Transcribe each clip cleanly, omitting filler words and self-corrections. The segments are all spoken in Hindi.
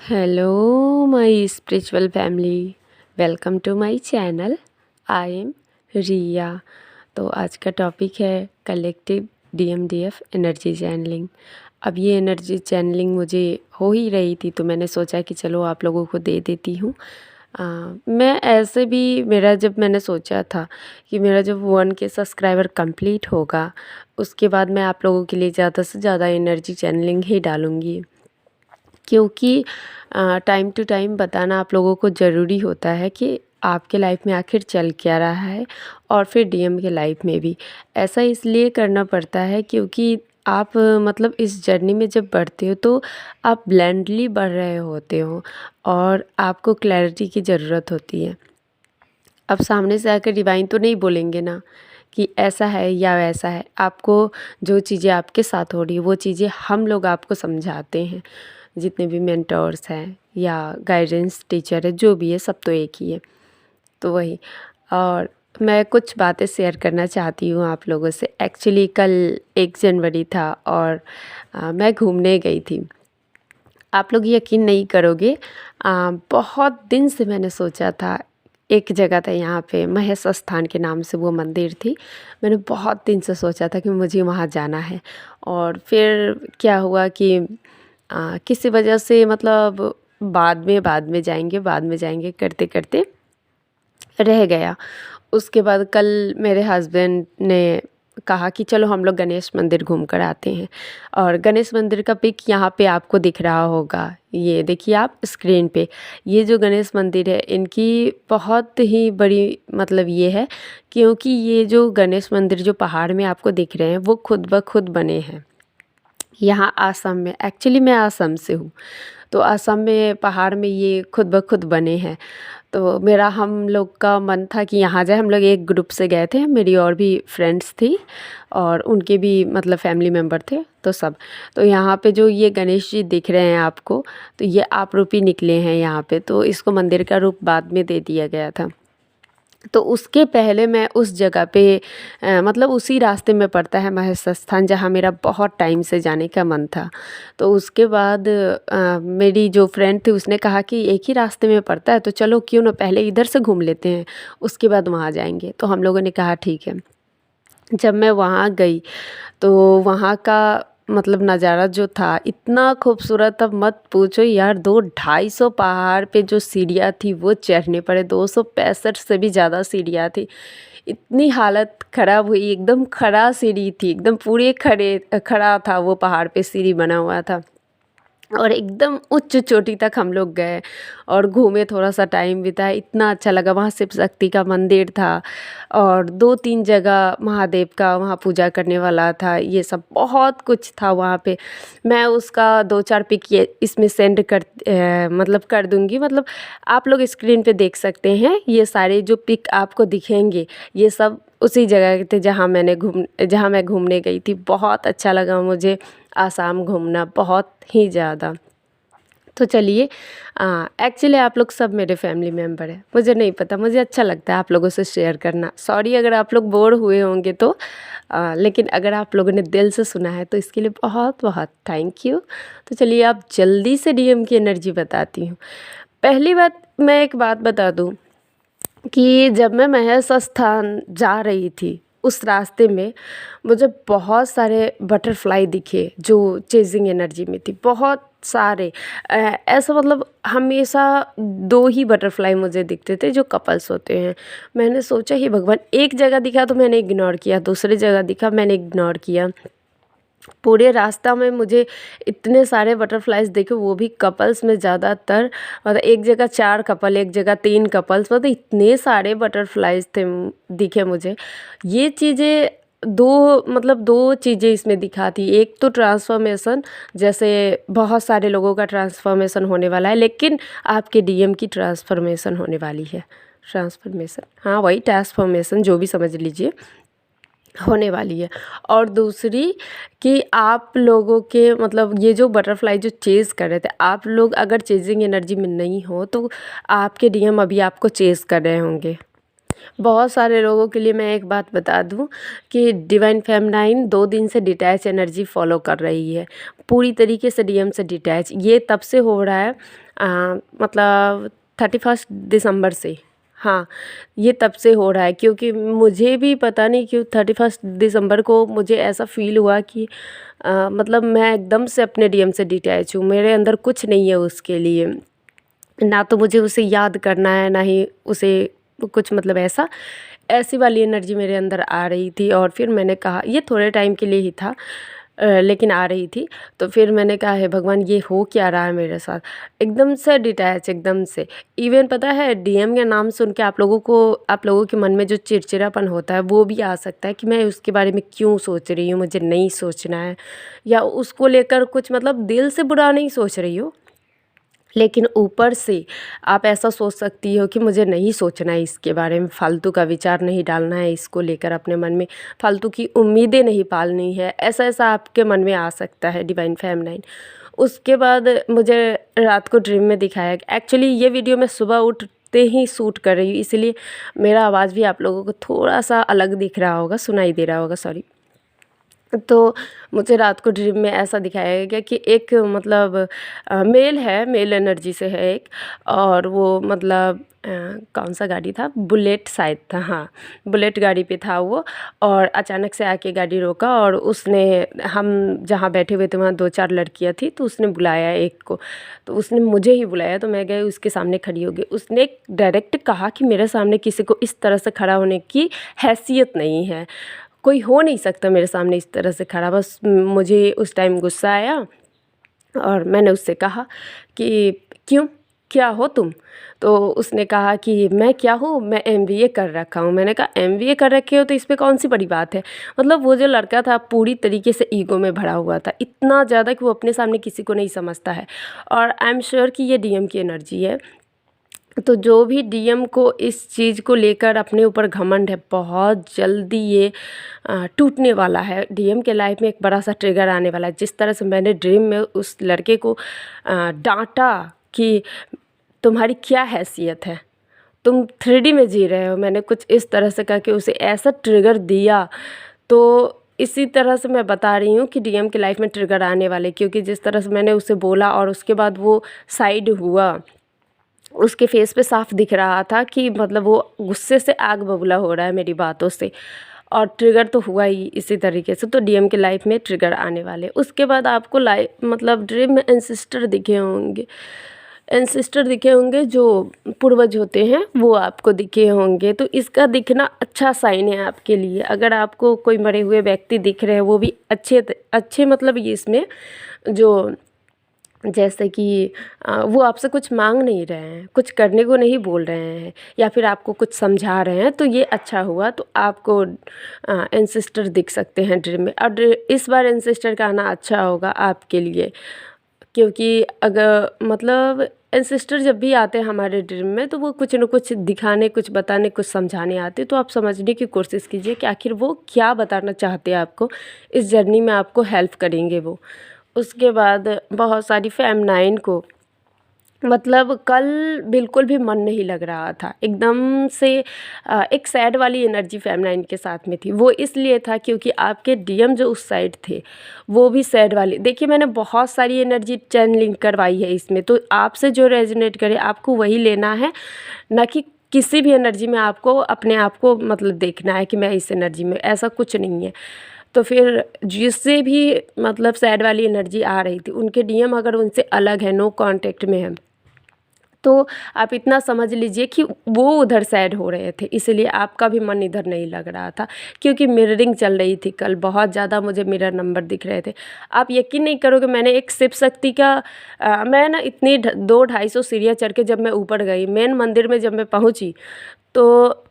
Hello, my spiritual family. Welcome to my channel. I am Riya. तो आज का टॉपिक है कलेक्टिव DMDF एनर्जी चैनलिंग. अब ये एनर्जी चैनलिंग मुझे हो ही रही थी तो मैंने सोचा कि चलो आप लोगों को दे देती हूँ. मैं ऐसे भी मेरा जब मैंने सोचा था कि मेरा जब 1K सब्सक्राइबर कंप्लीट होगा उसके बाद मैं आप लोगों के लिए ज़्यादा से ज़्यादा एनर्जी चैनलिंग ही डालूँगी, क्योंकि टाइम टू टाइम बताना आप लोगों को ज़रूरी होता है कि आपके लाइफ में आखिर चल क्या रहा है और फिर DM के लाइफ में भी. ऐसा इसलिए करना पड़ता है क्योंकि आप मतलब इस जर्नी में जब बढ़ते हो तो आप ब्लाइंडली बढ़ रहे होते हो और आपको क्लैरिटी की ज़रूरत होती है. अब सामने से आकर डिवाइन तो नहीं बोलेंगे ना कि ऐसा है या वैसा है. आपको जो चीज़ें आपके साथ हो रही है वो चीज़ें हम लोग आपको समझाते हैं. जितने भी मेंटर्स हैं या गाइडेंस टीचर है जो भी है सब तो एक ही है. तो वही. और मैं कुछ बातें शेयर करना चाहती हूँ आप लोगों से. एक्चुअली कल 1 जनवरी था और मैं घूमने गई थी. आप लोग यकीन नहीं करोगे, बहुत दिन से मैंने सोचा था. एक जगह था यहाँ पे महेश स्थान के नाम से वो मंदिर थी. मैंने बहुत दिन से सोचा था कि मुझे वहाँ जाना है. और फिर क्या हुआ कि किसी वजह से मतलब बाद में जाएंगे करते करते रह गया. उसके बाद कल मेरे हस्बैंड ने कहा कि चलो हम लोग गणेश मंदिर घूम कर आते हैं. और गणेश मंदिर का पिक यहाँ पे आपको दिख रहा होगा. ये देखिए आप स्क्रीन पे. ये जो गणेश मंदिर है इनकी बहुत ही बड़ी मतलब ये है क्योंकि ये जो गणेश मंदिर जो पहाड़ में आपको दिख रहे हैं वो खुद ब खुद बने हैं यहाँ आसम में. एक्चुअली मैं आसम से हूँ तो आसम में पहाड़ में ये खुद ब खुद बने हैं. तो मेरा हम लोग का मन था कि यहाँ जाए. हम लोग एक ग्रुप से गए थे, मेरी और भी फ्रेंड्स थी और उनके भी मतलब फैमिली मेम्बर थे तो सब. तो यहाँ पे जो ये गणेश जी दिख रहे हैं आपको तो ये आप रूप ही निकले हैं यहाँ पे. तो इसको मंदिर का रूप बाद में दे दिया गया था. तो उसके पहले मैं उस जगह पे मतलब उसी रास्ते में पड़ता है महेश स्थान जहाँ मेरा बहुत टाइम से जाने का मन था. तो उसके बाद मेरी जो फ्रेंड थी उसने कहा कि एक ही रास्ते में पड़ता है तो चलो क्यों ना पहले इधर से घूम लेते हैं उसके बाद वहाँ जाएंगे. तो हम लोगों ने कहा ठीक है. जब मैं वहाँ गई तो वहाँ का मतलब नज़ारा जो था इतना खूबसूरत था मत पूछो यार. 200-250 पहाड़ पे जो सीढ़ियाँ थी वो चढ़ने पड़े. 265 से भी ज़्यादा सीढ़ियाँ थी. इतनी हालत ख़राब हुई. एकदम खड़ा सीढ़ी थी, एकदम पूरे खड़ा था वो पहाड़ पे सीढ़ी बना हुआ था. और एकदम उच्च चोटी तक हम लोग गए और घूमे, थोड़ा सा टाइम बिताया. इतना अच्छा लगा. वहाँ शिव शक्ति का मंदिर था और 2-3 जगह महादेव का वहाँ पूजा करने वाला था. ये सब बहुत कुछ था वहाँ पे. मैं उसका 2-4 पिक ये इसमें सेंड मतलब कर दूँगी. मतलब आप लोग स्क्रीन पे देख सकते हैं. ये सारे जो पिक आपको दिखेंगे ये सब उसी जगह के थे जहाँ मैं घूमने गई थी. बहुत अच्छा लगा मुझे आसाम घूमना, बहुत ही ज़्यादा. तो चलिए, एक्चुअली आप लोग सब मेरे फैमिली मेम्बर हैं. मुझे नहीं पता, मुझे अच्छा लगता है आप लोगों से शेयर करना. सॉरी अगर आप लोग बोर हुए होंगे तो लेकिन अगर आप लोगों ने दिल से सुना है तो इसके लिए बहुत बहुत थैंक यू. तो चलिए आप जल्दी से DM की एनर्जी बताती हूँ. पहली बात मैं एक बात बता दूँ कि जब मैं महेश स्थान जा रही थी उस रास्ते में मुझे बहुत सारे बटरफ्लाई दिखे जो चेजिंग एनर्जी में थी. बहुत सारे ऐसा मतलब हमेशा 2 ही बटरफ्लाई मुझे दिखते थे जो कपल्स होते हैं. मैंने सोचा ही भगवान, एक जगह दिखा तो मैंने इग्नोर किया, दूसरी जगह दिखा मैंने इग्नोर किया. पूरे रास्ता में मुझे इतने सारे बटरफ्लाइज देखे, वो भी कपल्स में ज़्यादातर. मतलब एक जगह 4 कपल, एक जगह 3 कपल्स, मतलब इतने सारे बटरफ्लाइज थे दिखे मुझे. ये चीज़ें दो चीज़ें इसमें दिखाती. एक तो ट्रांसफॉर्मेशन, जैसे बहुत सारे लोगों का ट्रांसफॉर्मेशन होने वाला है लेकिन आपके DM की ट्रांसफॉर्मेशन होने वाली है. ट्रांसफॉर्मेशन, हाँ वही ट्रांसफॉर्मेशन जो भी समझ लीजिए, होने वाली है. और दूसरी कि आप लोगों के मतलब ये जो बटरफ्लाई जो चेज़ कर रहे थे, आप लोग अगर चेजिंग एनर्जी में नहीं हो तो आपके DM अभी आपको चेज़ कर रहे होंगे. बहुत सारे लोगों के लिए मैं एक बात बता दूं कि डिवाइन फेमिनाइन 2 दिन से डिटैच एनर्जी फॉलो कर रही है, पूरी तरीके से DM से डिटैच. ये तब से हो रहा है मतलब 31 दिसंबर से। हाँ, ये तब से हो रहा है, क्योंकि मुझे भी पता नहीं क्यों 31 दिसंबर को मुझे ऐसा फ़ील हुआ कि मतलब मैं एकदम से अपने डीएम से डिटैच हूँ, मेरे अंदर कुछ नहीं है उसके लिए। ना तो मुझे उसे याद करना है, ना ही उसे कुछ, मतलब ऐसी वाली एनर्जी मेरे अंदर आ रही थी। और फिर मैंने कहा, ये थोड़े टाइम के लिए ही था, लेकिन आ रही थी। तो फिर मैंने कहा, हे भगवान, ये हो क्या रहा है मेरे साथ? एकदम से डिटैच, एकदम से। इवन पता है, डीएम के नाम सुन के आप लोगों के मन में जो चिड़चिड़ापन होता है वो भी आ सकता है कि मैं उसके बारे में क्यों सोच रही हूँ, मुझे नहीं सोचना है, या उसको लेकर कुछ, मतलब दिल से बुरा नहीं सोच रही हूँ, लेकिन ऊपर से आप ऐसा सोच सकती हो कि मुझे नहीं सोचना है इसके बारे में, फालतू का विचार नहीं डालना है इसको लेकर अपने मन में, फालतू की उम्मीदें नहीं पालनी है, ऐसा ऐसा आपके मन में आ सकता है डिवाइन फेमिनाइन। उसके बाद मुझे रात को ड्रीम में दिखाया। एक्चुअली ये वीडियो मैं सुबह उठते ही शूट कर रही हूँ, इसलिए मेरा आवाज़ भी आप लोगों को थोड़ा सा अलग दिख रहा होगा, सुनाई दे रहा होगा, सॉरी। तो मुझे रात को ड्रीम में ऐसा दिखाया गया कि एक, मतलब मेल है, मेल एनर्जी से है एक, और वो मतलब कौन सा गाड़ी था, बुलेट शायद था, हाँ बुलेट गाड़ी पे था वो। और अचानक से आके गाड़ी रोका, और उसने, हम जहाँ बैठे हुए थे वहाँ 2-4 लड़कियाँ थी, तो उसने बुलाया एक को, तो उसने मुझे ही बुलाया, तो मैं गई उसके सामने खड़ी हो गई। उसने डायरेक्ट कहा कि मेरे सामने किसी को इस तरह से खड़ा होने की हैसियत नहीं है, कोई हो नहीं सकता मेरे सामने इस तरह से खड़ा। बस मुझे उस टाइम गुस्सा आया, और मैंने उससे कहा कि क्यों, क्या हो तुम? तो उसने कहा कि मैं क्या हूँ, मैं एमबीए कर रखा हूँ। मैंने कहा एमबीए कर रखे हो तो इस पे कौन सी बड़ी बात है? मतलब वो जो लड़का था पूरी तरीके से ईगो में भरा हुआ था, इतना ज़्यादा कि वो अपने सामने किसी को नहीं समझता है। और आई एम श्योर कि ये डीएम की एनर्जी है। तो जो भी डीएम को इस चीज़ को लेकर अपने ऊपर घमंड है, बहुत जल्दी ये टूटने वाला है। डीएम के लाइफ में एक बड़ा सा ट्रिगर आने वाला है। जिस तरह से मैंने ड्रीम में उस लड़के को डांटा कि तुम्हारी क्या हैसियत है, तुम 3D में जी रहे हो, मैंने कुछ इस तरह से कहा कि उसे ऐसा ट्रिगर दिया। तो इसी तरह से मैं बता रही हूँ कि डीएम की लाइफ में ट्रिगर आने वाले, क्योंकि जिस तरह से मैंने उसे बोला और उसके बाद वो साइड हुआ, उसके फेस पे साफ दिख रहा था कि मतलब वो गुस्से से आग बबूला हो रहा है मेरी बातों से। और ट्रिगर तो हुआ ही इसी तरीके से। तो डीएम के लाइफ में ट्रिगर आने वाले। उसके बाद आपको लाइफ, मतलब ड्रीम में एंसेस्टर दिखे होंगे, एंसेस्टर दिखे होंगे जो पूर्वज होते हैं, वो आपको दिखे होंगे। तो इसका दिखना अच्छा साइन है आपके लिए। अगर आपको कोई मरे हुए व्यक्ति दिख रहे हैं, वो भी अच्छे अच्छे, मतलब ये इसमें जो, जैसे कि वो आपसे कुछ मांग नहीं रहे हैं, कुछ करने को नहीं बोल रहे हैं, या फिर आपको कुछ समझा रहे हैं, तो ये अच्छा हुआ। तो आपको एंसेस्टर दिख सकते हैं ड्रीम में। और इस बार एंसेस्टर का आना अच्छा होगा आपके लिए, क्योंकि अगर, मतलब एंसेस्टर जब भी आते हैं हमारे ड्रीम में, तो वो कुछ न कुछ दिखाने, कुछ बताने, कुछ समझाने आते। तो आप समझने की कोशिश कीजिए कि आखिर वो क्या बताना चाहते हैं आपको, इस जर्नी में आपको हेल्प करेंगे वो। उसके बाद बहुत सारी फेमनाइन को, मतलब कल बिल्कुल भी मन नहीं लग रहा था, एकदम से एक सैड वाली एनर्जी फेमनाइन के साथ में थी। वो इसलिए था क्योंकि आपके डीएम जो उस साइड थे वो भी सैड वाली। देखिए, मैंने बहुत सारी एनर्जी चैनलिंग करवाई है इसमें, तो आपसे जो रेजोनेट करे आपको वही लेना है, ना कि किसी भी एनर्जी में आपको अपने आप को मतलब देखना है कि मैं इस एनर्जी में, ऐसा कुछ नहीं है। तो फिर जिससे भी मतलब सैड वाली एनर्जी आ रही थी, उनके डीएम अगर उनसे अलग है, नो कांटेक्ट में है, तो आप इतना समझ लीजिए कि वो उधर सैड हो रहे थे, इसलिए आपका भी मन इधर नहीं लग रहा था। क्योंकि मिररिंग चल रही थी कल, बहुत ज़्यादा मुझे मिरर नंबर दिख रहे थे। आप यकीन नहीं करोगे, मैंने एक शिव शक्ति का मैं ना इतनी 200-250 सीढ़ियाँ चढ़ के जब मैं ऊपर गई मेन मंदिर में, जब मैं पहुँची, तो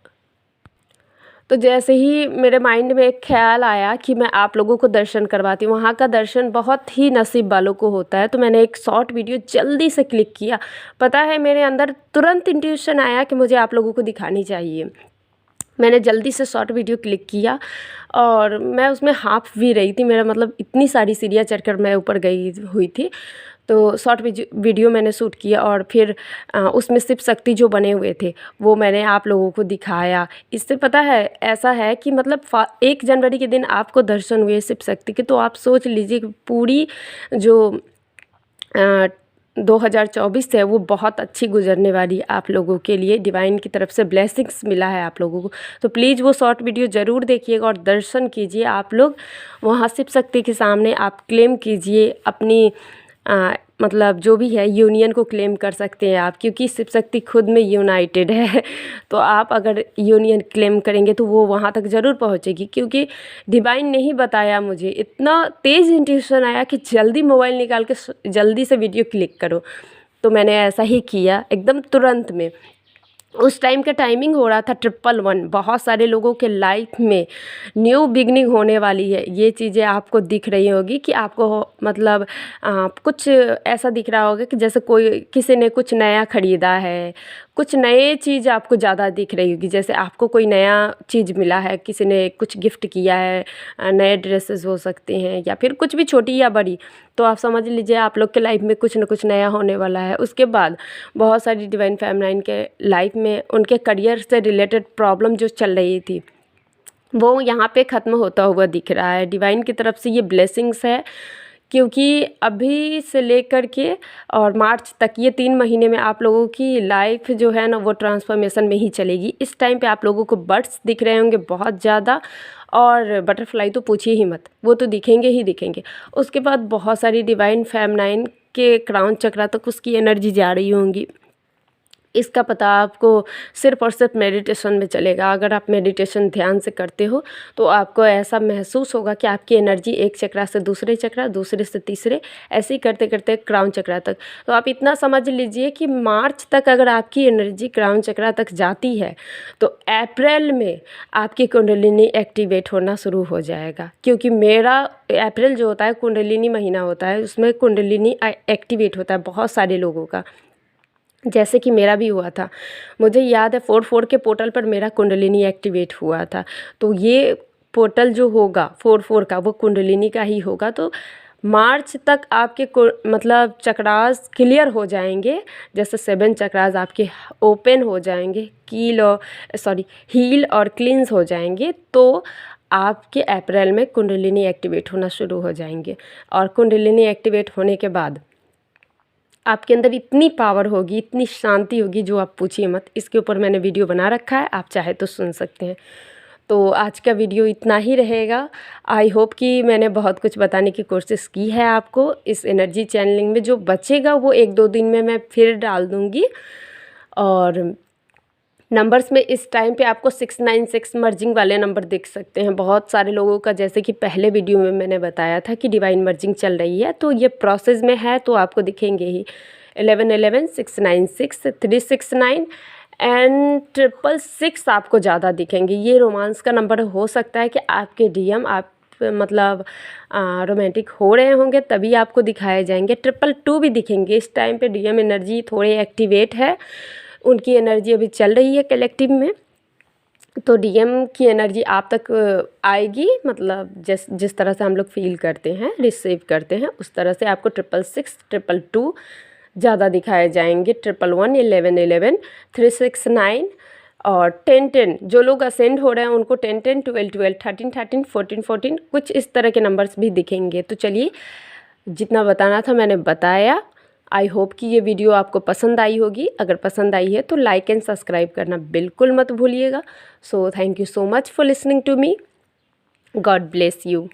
जैसे ही मेरे माइंड में एक ख्याल आया कि मैं आप लोगों को दर्शन करवाती हूँ। वहाँ का दर्शन बहुत ही नसीब वालों को होता है। तो मैंने एक शॉर्ट वीडियो जल्दी से क्लिक किया। पता है, मेरे अंदर तुरंत इंट्यूशन आया कि मुझे आप लोगों को दिखानी चाहिए। मैंने जल्दी से शॉर्ट वीडियो क्लिक किया, और मैं उसमें हाँफ भी रही थी। मेरा मतलब इतनी सारी सीढ़ियाँ चढ़कर मैं ऊपर गई हुई थी। तो शॉर्ट वीडियो मैंने शूट किया, और फिर उसमें शिव शक्ति जो बने हुए थे वो मैंने आप लोगों को दिखाया। इससे पता है, ऐसा है कि मतलब 1 जनवरी के दिन आपको दर्शन हुए शिव शक्ति के, तो आप सोच लीजिए कि पूरी जो 2024 है वो बहुत अच्छी गुजरने वाली है आप लोगों के लिए। डिवाइन की तरफ से ब्लेसिंग्स मिला है आप लोगों को। तो प्लीज़ वो शॉर्ट वीडियो ज़रूर देखिएगा और दर्शन कीजिए आप लोग वहाँ शिव शक्ति के सामने। आप क्लेम कीजिए अपनी मतलब जो भी है यूनियन को क्लेम कर सकते हैं आप, क्योंकि शिव शक्ति खुद में यूनाइटेड है। तो आप अगर यूनियन क्लेम करेंगे तो वो वहाँ तक ज़रूर पहुँचेगी, क्योंकि डिवाइन ने ही बताया मुझे, इतना तेज़ इंट्यूशन आया कि जल्दी मोबाइल निकाल के जल्दी से वीडियो क्लिक करो। तो मैंने ऐसा ही किया एकदम तुरंत में। उस टाइम का टाइमिंग हो रहा था 111। बहुत सारे लोगों के लाइफ में न्यू बिगनिंग होने वाली है। ये चीज़ें आपको दिख रही होगी कि आपको मतलब कुछ ऐसा दिख रहा होगा कि जैसे कोई किसी ने कुछ नया ख़रीदा है, कुछ नए चीज़ आपको ज़्यादा दिख रही होगी। जैसे आपको कोई नया चीज़ मिला है, किसी ने कुछ गिफ्ट किया है, नए ड्रेसेस हो सकते हैं या फिर कुछ भी छोटी या बड़ी। तो आप समझ लीजिए आप लोग के लाइफ में कुछ न कुछ नया होने वाला है। उसके बाद बहुत सारी डिवाइन फेमिनाइन के लाइफ में उनके करियर से रिलेटेड प्रॉब्लम जो चल रही थी वो यहाँ पे ख़त्म होता हुआ दिख रहा है। डिवाइन की तरफ से ये ब्लेसिंग्स है, क्योंकि अभी से लेकर के और मार्च तक ये 3 महीने में आप लोगों की लाइफ जो है ना वो ट्रांसफॉर्मेशन में ही चलेगी। इस टाइम पे आप लोगों को बर्ड्स दिख रहे होंगे बहुत ज़्यादा, और बटरफ्लाई तो पूछिए ही मत, वो तो दिखेंगे ही दिखेंगे। उसके बाद बहुत सारी डिवाइन फेमिनाइन के क्राउन चक्रा तक उसकी एनर्जी जा रही होंगी। इसका पता आपको सिर्फ़ और सिर्फ मेडिटेशन में चलेगा। अगर आप मेडिटेशन ध्यान से करते हो तो आपको ऐसा महसूस होगा कि आपकी एनर्जी एक चक्रा से दूसरे चक्रा, दूसरे से तीसरे, ऐसे ही करते करते क्राउन चक्रा तक। तो आप इतना समझ लीजिए कि मार्च तक अगर आपकी एनर्जी क्राउन चक्रा तक जाती है तो अप्रैल में आपकी कुंडलिनी एक्टिवेट होना शुरू हो जाएगा। क्योंकि मेरा अप्रैल जो होता है कुंडलिनी महीना होता है, उसमें कुंडलिनी एक्टिवेट होता है बहुत सारे लोगों का, जैसे कि मेरा भी हुआ था। मुझे याद है 4/4 के पोर्टल पर मेरा कुंडलिनी एक्टिवेट हुआ था। तो ये पोर्टल जो होगा 4/4 का वो कुंडलिनी का ही होगा। तो मार्च तक आपके मतलब चक्रास क्लियर हो जाएंगे। जैसे 7 चक्रास आपके ओपन हो जाएंगे, हील और क्लींस हो जाएंगे, तो आपके अप्रैल में कुंडलिनी एक्टिवेट होना शुरू हो जाएंगे। और कुंडलिनी एक्टिवेट होने के बाद आपके अंदर इतनी पावर होगी, इतनी शांति होगी जो आप पूछिए मत। इसके ऊपर मैंने वीडियो बना रखा है, आप चाहे तो सुन सकते हैं। तो आज का वीडियो इतना ही रहेगा। आई होप कि मैंने बहुत कुछ बताने की कोशिश की है आपको। इस एनर्जी चैनलिंग में जो बचेगा वो 1-2 दिन में मैं फिर डाल दूँगी। और नंबर्स में इस टाइम पे आपको 696 मर्जिंग वाले नंबर दिख सकते हैं बहुत सारे लोगों का। जैसे कि पहले वीडियो में मैंने बताया था कि डिवाइन मर्जिंग चल रही है, तो ये प्रोसेस में है, तो आपको दिखेंगे ही 1111 696 369 एंड 666 आपको ज़्यादा दिखेंगे। ये रोमांस का नंबर हो सकता है कि आपके डीएम आप मतलब रोमांटिक हो रहे होंगे तभी आपको दिखाए जाएंगे। 222 भी दिखेंगे। इस टाइम पे डीएम एनर्जी थोड़ी एक्टिवेट है, उनकी एनर्जी अभी चल रही है कलेक्टिव में, तो डीएम की एनर्जी आप तक आएगी। मतलब जिस तरह से हम लोग फील करते हैं, रिसीव करते हैं, उस तरह से आपको 666 222 ज़्यादा दिखाए जाएंगे। 111 1111 369 और 1010 जो लोग असेंड हो रहे हैं उनको 1010 12 12 13 13 14 14 कुछ इस तरह के नंबर्स भी दिखेंगे। तो चलिए, जितना बताना था मैंने बताया। आई होप कि ये वीडियो आपको पसंद आई होगी। अगर पसंद आई है तो लाइक एंड सब्सक्राइब करना बिल्कुल मत भूलिएगा। So thank you so much for listening to me. God bless you.